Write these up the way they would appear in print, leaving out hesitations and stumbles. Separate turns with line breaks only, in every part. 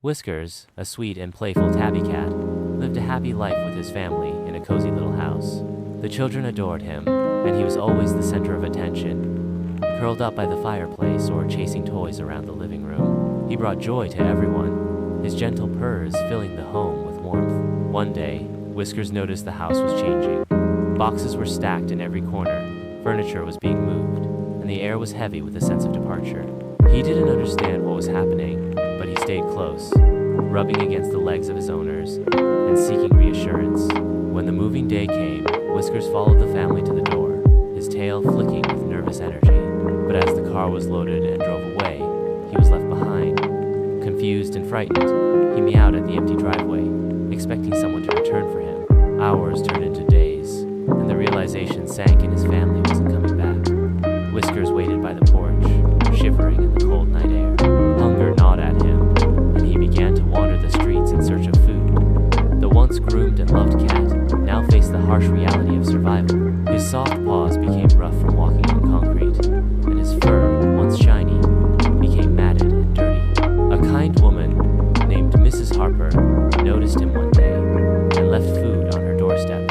Whiskers, a sweet and playful tabby cat, lived a happy life with his family in a cozy little house. The children adored him, and he was always the center of attention, curled up by the fireplace or chasing toys around the living room. He brought joy to everyone, his gentle purrs filling the home with warmth. One day, Whiskers noticed the house was changing. Boxes were stacked in every corner, furniture was being moved, and the air was heavy with a sense of departure. He didn't understand what was happening, but he stayed close, rubbing against the legs of his owners and seeking reassurance. When the moving day came, Whiskers followed the family to the door, his tail flicking with nervous energy. But as the car was loaded and drove away, he was left behind. Confused and frightened, he meowed at the empty driveway, expecting someone to return for him. Hours turned into days, and the realization sank in his family wasn't coming back. Whiskers waited by the porch, shivering in the cold night air. Hunger gnawed at him, and he began to wander the streets in search of food. The once groomed and loved cat now faced the harsh reality of survival. His soft paws became rough from walking on concrete, and his fur, once shiny, became matted and dirty. A kind woman named Mrs. Harper noticed him one day and left food on her doorstep.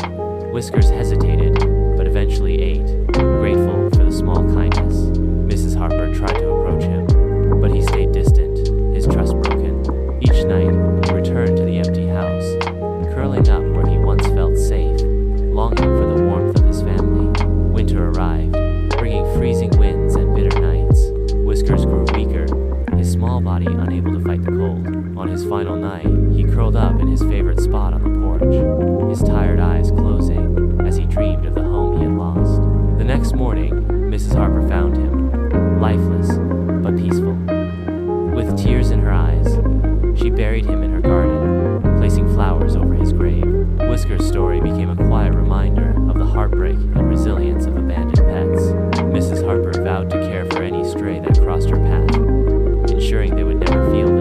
Whiskers hesitated, but eventually ate, grateful for the small kindness. Mrs. Harper tried to approach him, but he stayed distant, his trust broken. Each night, he returned to the empty house, curling up where he once felt safe, longing for the warmth of his family. Winter arrived, bringing freezing winds and bitter nights. Whiskers grew weaker, his small body unable to fight the cold. On his final night, he curled up in his favorite spot on the porch, his tired eyes closing as he dreamed of the home he had lost. The next morning, Mrs. Harper found him, lifeless but peaceful. With tears in her eyes, she buried him in her garden, placing flowers over his grave. Whiskers' story became a quiet reminder of the heartbreak and resilience of abandoned pets. Mrs. Harper vowed to care for any stray that crossed her path, ensuring they would never feel